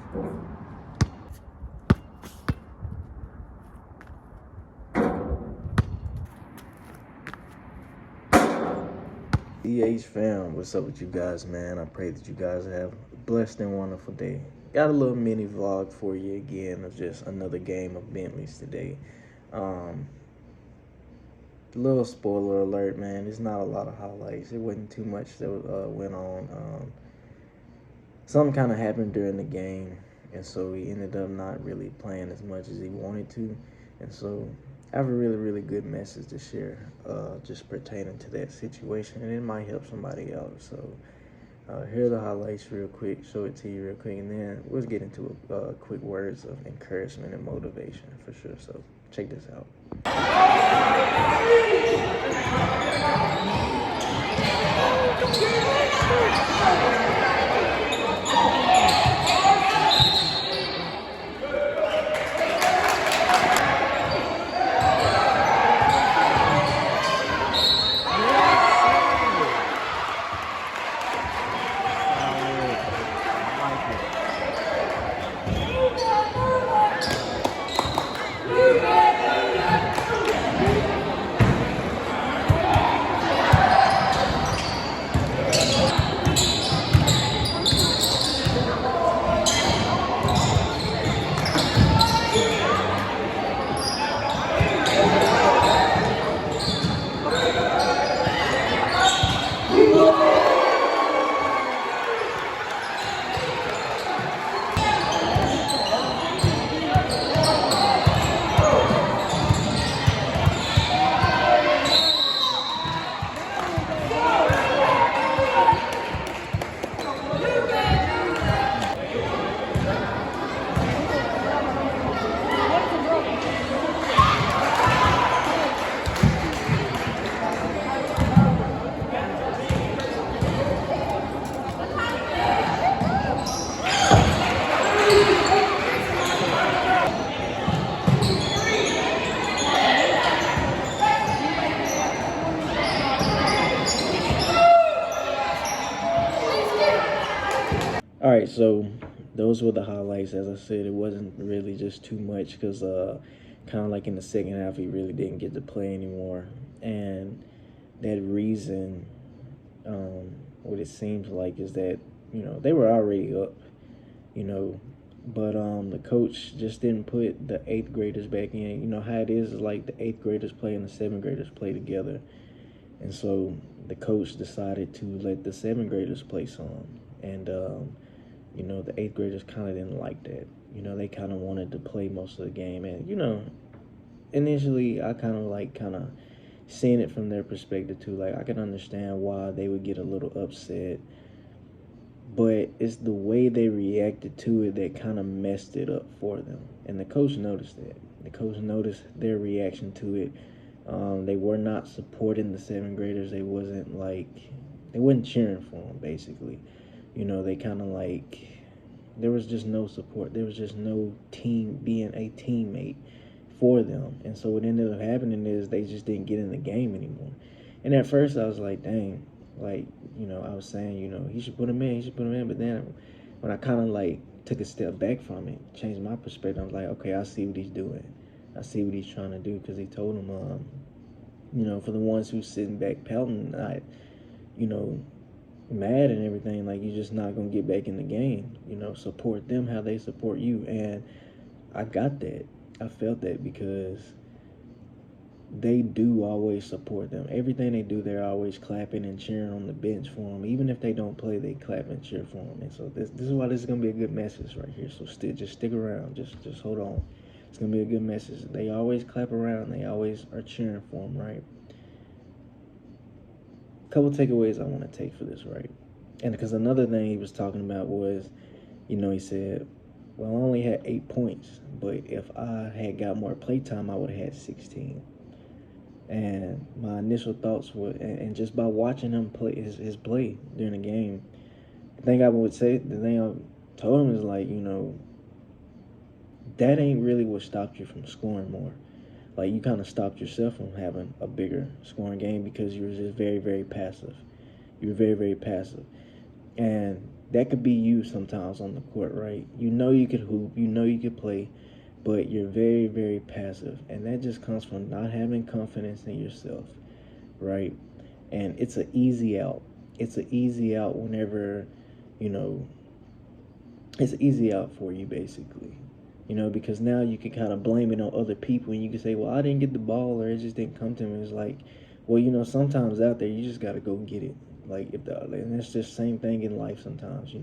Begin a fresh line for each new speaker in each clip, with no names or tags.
EH fam, what's up with you guys, man? I pray that you guys have a blessed and wonderful day. Got a little mini vlog for you again of just another game of Bentleys today. Um, Little spoiler alert, man. There's not a lot of highlights. It wasn't too much that went on. Something kind of happened during the game, and so he ended up not really playing as much as he wanted to. And so I have a really, really good message to share just pertaining to that situation, and it might help somebody else. So here are the highlights real quick, show it to you real quick, and then we'll get into quick words of encouragement and motivation for sure. So check this out. All right, so those were the highlights. As I said, it wasn't really just too much because kind of like in the second half, he really didn't get to play anymore. And that reason, what it seems like is that, they were already up, but the coach just didn't put the eighth graders back in. You know how it is like the eighth graders play and the seventh graders play together. And so the coach decided to let the seventh graders play some. And, the eighth graders kind of didn't like that. They kind of wanted to play most of the game. And, initially I kind of seeing it from their perspective too. Like, I can understand why they would get a little upset. But it's the way they reacted to it that kind of messed it up for them. And the coach noticed that. The coach noticed their reaction to it. They were not supporting the seventh graders. They wasn't cheering for them, basically. They kind of there was just no support. There was just no team being a teammate for them. And so what ended up happening is they just didn't get in the game anymore. And at first I was like, dang, I was saying, he should put him in. But then when I kind of took a step back from it, changed my perspective, I was like, okay, I see what he's doing. I see what he's trying to do, because he told them, for the ones who's sitting back pouting, not, mad and everything, you're just not going to get back in the game. Support them how they support you. And I got that. I felt that because they do always support them. Everything they do, they're always clapping and cheering on the bench for them. Even if they don't play, they clap and cheer for them. And so this is why this is going to be a good message right here. So just stick around. Just hold on. It's going to be a good message. They always clap around. They always are cheering for them, right? Couple takeaways I want to take for this, right? And because another thing he was talking about was, he said, well, I only had 8 points, but if I had got more play time, I would have had 16. And my initial thoughts were, and just by watching him play his play during the game, the thing I told him is that ain't really what stopped you from scoring more. You kind of stopped yourself from having a bigger scoring game because you were just very, very passive. You were very, very passive. And That could be you sometimes on the court, right? You know you could hoop, you know you could play, but you're very, very passive. And that just comes from not having confidence in yourself, right? And it's an easy out. It's an easy out whenever, you know, it's an easy out for you basically. Because now you can kind of blame it on other people and you can say, well, I didn't get the ball or it just didn't come to me. It's like, well, sometimes out there you just got to go get it. Like, and it's just same thing in life sometimes,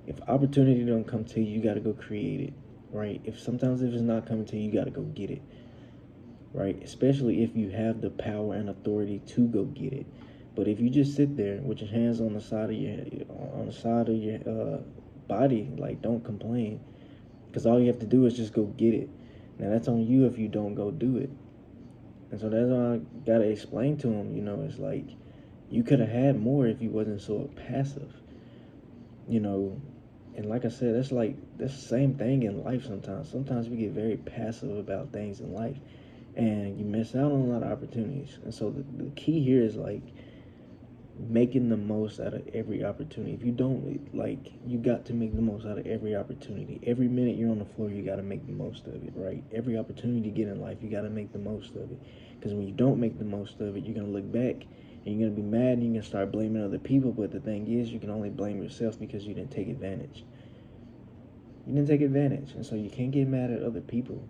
if opportunity don't come to you, you got to go create it, right? If it's not coming to you, you got to go get it, right? Especially if you have the power and authority to go get it. But if you just sit there with your hands on the side of your body, like, don't complain, because all you have to do is just go get it. Now that's on you if you don't go do it. And so that's why I gotta explain to him. It's like you could have had more if you wasn't so passive. You know, and like I said, that's the same thing in life sometimes. Sometimes we get very passive about things in life and you miss out on a lot of opportunities. And so the key here is like making the most out of every opportunity. If you don't, like, you got to make the most out of every opportunity. Every minute you're on the floor, you got to make the most of it, right? Every opportunity you get in life, you got to make the most of it. Because when you don't make the most of it, you're going to look back and you're going to be mad and you're going to start blaming other people. But the thing is, you can only blame yourself because you didn't take advantage. You didn't take advantage. And so you can't get mad at other people,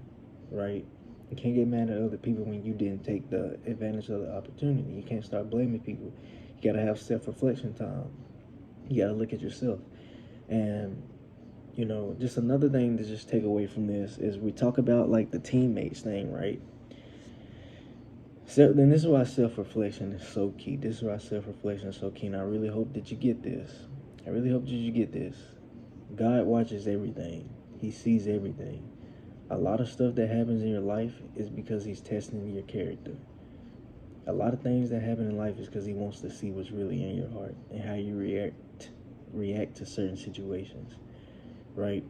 right? You can't get mad at other people when you didn't take the advantage of the opportunity. You can't start blaming people. You gotta have self-reflection time. You gotta look at yourself. And just another thing to just take away from this is we talk about like the teammates thing, right? So then this is why self-reflection is so key. This is why self-reflection is so key. And I really hope that you get this. I really hope that you get this. God watches everything. He sees everything. A lot of stuff that happens in your life is because he's testing your character. A lot of things that happen in life is because he wants to see what's really in your heart and how you react to certain situations, right?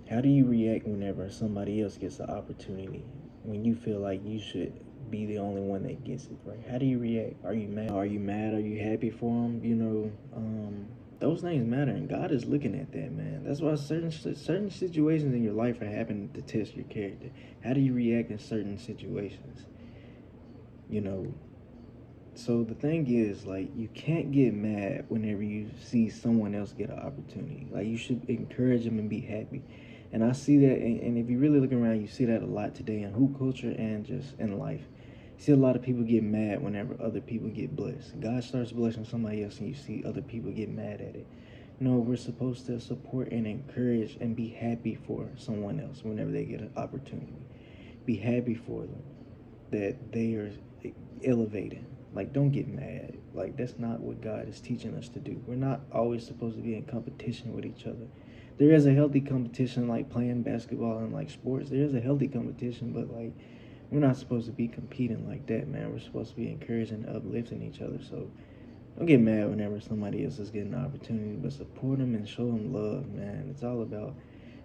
How do you react whenever somebody else gets the opportunity when you feel like you should be the only one that gets it, right? How do you react? Are you mad? Are you mad? Are you happy for them? Those things matter, and God is looking at that, man. That's why certain situations in your life are happening to test your character. How do you react in certain situations? You know, so the thing is, like, you can't get mad whenever you see someone else get an opportunity. Like, you should encourage them and be happy. And I see that, and if you really look around, you see that a lot today in hoop culture and just in life. You see a lot of people get mad whenever other people get blessed. God starts blessing somebody else, and you see other people get mad at it. No, we're supposed to support and encourage and be happy for someone else whenever they get an opportunity. Be happy for them that they are elevating. Like, don't get mad. Like, that's not what God is teaching us to do. We're not always supposed to be in competition with each other. There is a healthy competition, like playing basketball and like sports. There is a healthy competition, but like, we're not supposed to be competing like that, man. We're supposed to be encouraging and uplifting each other. So don't get mad whenever somebody else is getting an opportunity, but support them and show them love, man. It's all about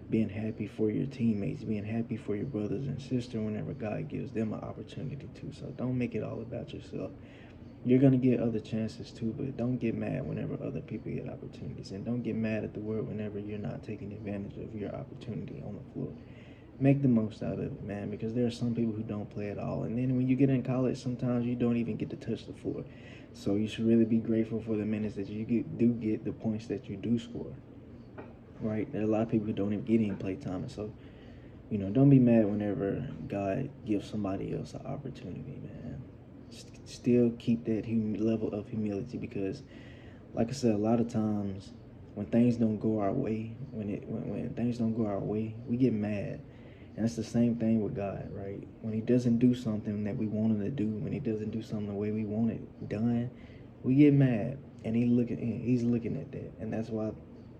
being happy for your teammates, being happy for your brothers and sisters whenever God gives them an opportunity to. So don't make it all about yourself. You're going to get other chances too, but don't get mad whenever other people get opportunities. And don't get mad at the world whenever you're not taking advantage of your opportunity on the floor. Make the most out of it, man, because there are some people who don't play at all. And then when you get in college, sometimes you don't even get to touch the floor. So you should really be grateful for the minutes that you do get, the points that you do score. Right? There are a lot of people who don't even get any play time. And so, don't be mad whenever God gives somebody else an opportunity, man. Still keep that level of humility, because, like I said, a lot of times when things don't go our way, when things don't go our way, we get mad. And it's the same thing with God, right? When he doesn't do something that we want him to do, when he doesn't do something the way we want it done, we get mad. And he's looking at that. And that's why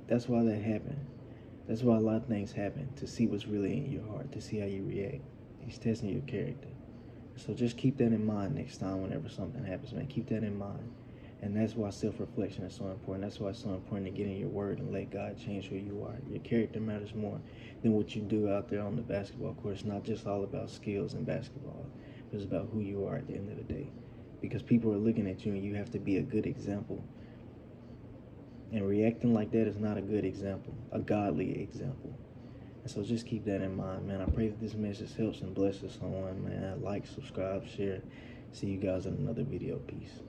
that happened. That's why a lot of things happen, to see what's really in your heart, to see how you react. He's testing your character. So just keep that in mind next time whenever something happens, man. Keep that in mind. And that's why self-reflection is so important. That's why it's so important to get in your word and let God change who you are. Your character matters more than what you do out there on the basketball court. It's not just all about skills in basketball. It's about who you are at the end of the day. Because people are looking at you and you have to be a good example. And reacting like that is not a good example, a godly example. And so just keep that in mind, man. I pray that this message helps and blesses someone, man. Like, subscribe, share. See you guys in another video. Peace.